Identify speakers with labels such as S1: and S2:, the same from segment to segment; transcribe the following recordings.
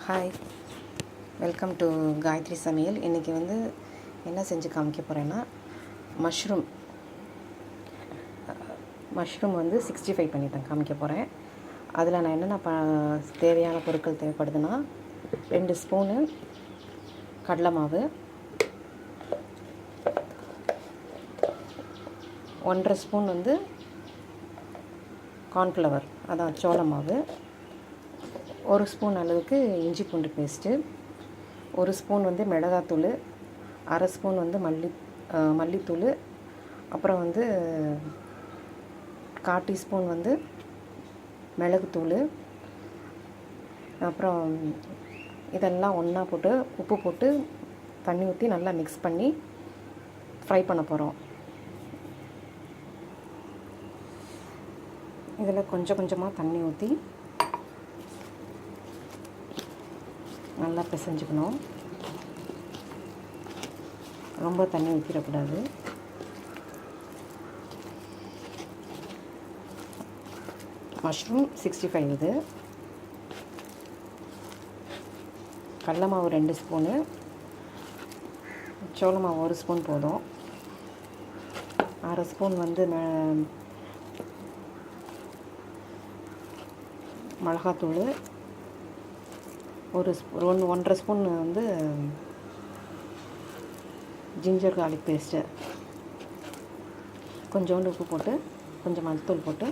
S1: Hi, welcome to Gayatri சமையல். இன்றைக்கி என்ன செஞ்சு காமிக்க போகிறேன்னா மஷ்ரூம் 65 பண்ணி தான் காமிக்க போகிறேன். அதில் நான் என்னென்ன தேவையான பொருட்கள் தேவைப்படுதுன்னா 2 ஸ்பூனு கடலை மாவு, 1.5 ஸ்பூன் கார்ன்ஃப்ளவர், அதான் சோள மாவு, 1 ஸ்பூன் அளவுக்கு இஞ்சி பூண்டு பேஸ்ட்டு, 1 ஸ்பூன் மிளகாத்தூள், 1/2 ஸ்பூன் மல்லித்தூள், அப்புறம் 1/4 டீஸ்பூன் மிளகுத்தூள், அப்புறம் இதெல்லாம் ஒன்றா போட்டு உப்பு போட்டு தண்ணி ஊற்றி நல்லா மிக்ஸ் பண்ணி ஃப்ரை பண்ண போகிறோம். இதில் கொஞ்சம் கொஞ்சமாக தண்ணி ஊற்றி நல்லா பிசைஞ்சுக்கணும். ரொம்ப தண்ணி ஊற்றிடக்கூடாது. மஷ்ரூம் 65 இது. கடலை மாவு 2 ஸ்பூனு, சோள மாவு 1 ஸ்பூன் போதும். 1/2 ஸ்பூன் மிளகாத்தூள், 1.5 ஸ்பூன் ஜிஞ்சர் கார்லிக் பேஸ்ட்டு, கொஞ்சோண்டு உப்பு போட்டு கொஞ்சம் மஞ்சத்தூள் போட்டு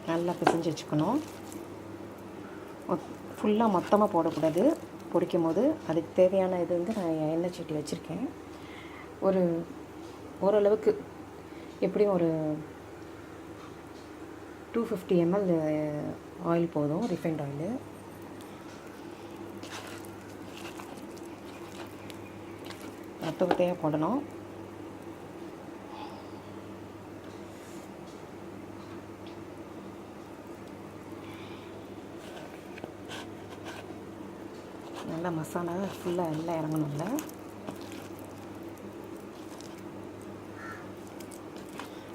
S1: நல்லா பிசைஞ்சு வச்சுக்கணும். ஃபுல்லாக மொத்தமாக போடக்கூடாது. பொரிக்கும் போது அதுக்கு தேவையான இது நான் எண்ணெய் சட்டி வச்சுருக்கேன். ஓரளவுக்கு எப்படியும் ஒரு 250 ml ஆயில் போதும், ரிஃபைண்ட் ஆயிலு. ஒத்தையாக போடணும். நல்லா மசாலா ஃபுல்லாக எல்லாம் இறங்கணும்ல.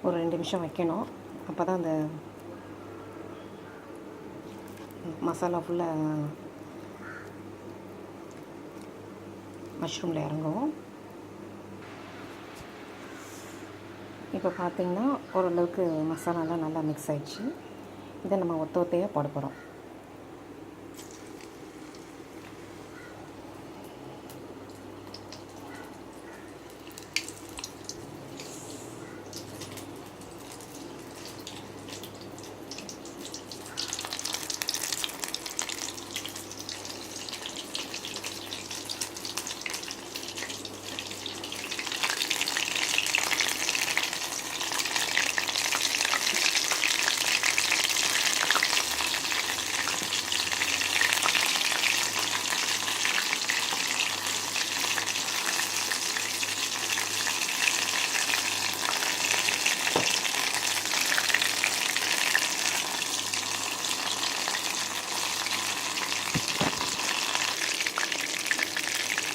S1: ஒரு 2 நிமிஷம் வைக்கணும். அப்போ தான் அந்த மசாலா ஃபுல்லாக மஷ்ரூமில் இறங்கும். இப்போ பார்த்திங்கன்னா ஓரளவுக்கு மசாலாலாம் நல்லா மிக்ஸ் ஆகிடுச்சு. இதை நம்ம ஒத்தையாக போட போகிறோம்.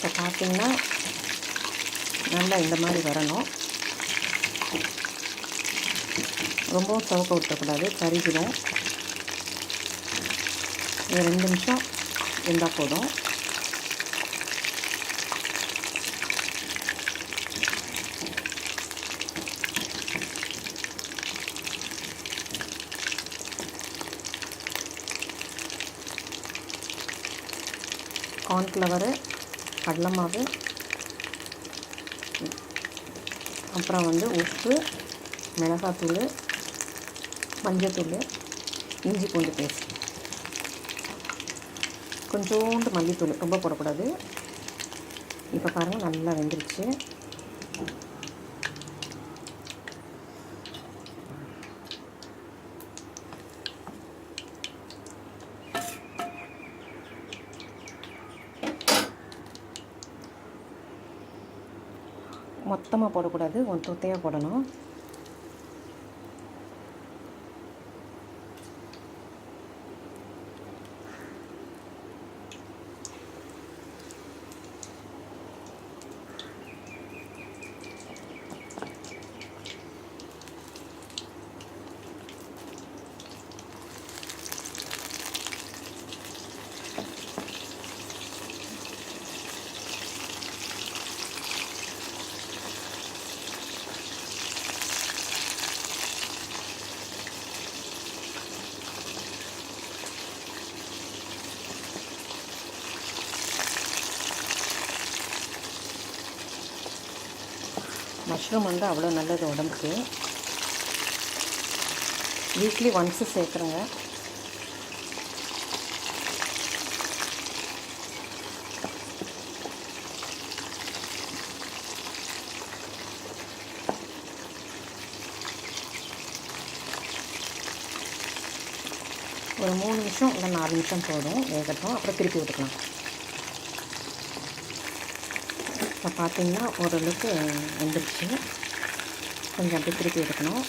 S1: இப்போ பார்த்திங்கன்னா நல்லா இந்த மாதிரி வரணும். ரொம்பவும் சவுக்க விட்டக்கூடாது, கருகிடும். ஒரு 2 நிமிஷம் இருந்தால் போதும். கார்ன்ஃப்ளவரு, கடலை மாவு, அப்புறம் உப்பு, மிளகாத்தூள், மஞ்சத்தூள், இஞ்சி பூண்டு பேஸ்ட், கொஞ்சோண்டு மல்லித்தூள், ரொம்ப போடக்கூடாது. இப்போ பாருங்கள் நல்லா வெந்துருச்சு. மொத்தமாக போடக்கூடாது, ஒத்தையாக போடணும். மஷ்ரூம் வந்து அவ்வளோ நல்லது உடம்புக்கு. வீக்லி ஒன்ஸு சேர்க்குறேங்க. ஒரு 3 நிமிஷம் இல்லை 4 நிமிஷம் போதும் வேகட்டும். அப்புறம் திருப்பி விட்டுக்கலாம். இப்போ பார்த்தீங்கன்னா ஓரளவுக்கு வெந்துருச்சு. கொஞ்சம் அப்படியே திருப்பி விட்டுக்கணும்.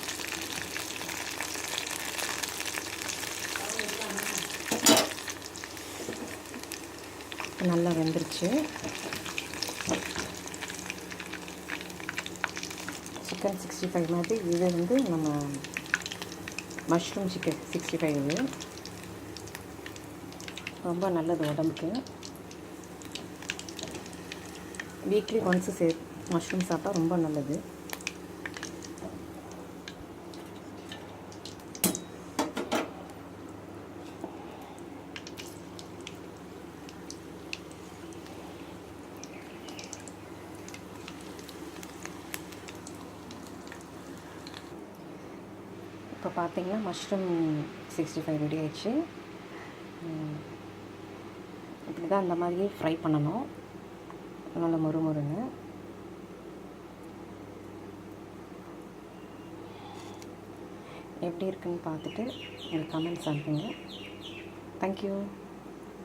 S1: நல்லா வெந்துருச்சு. சிக்கன் 65 மாதிரி இது வந்து நம்ம மஷ்ரூம் சிக்கன் 65 இது ரொம்ப நல்லது உடம்புக்கு. வீக்லி ஒன்ஸு மஷ்ரூம் சாப்பிட்டா ரொம்ப நல்லது. இப்போ பார்த்தீங்கன்னா மஷ்ரூம் 65 ரெடி ஆயிடுச்சு. இப்படி தான் இந்த மாதிரியே ஃப்ரை பண்ணணும், நல்லா மொறுமொறுன்னு. எப்படி இருக்குன்னு பார்த்துட்டு எனக்கு கமெண்ட்ஸ் அனுப்புங்க. தேங்க்யூ.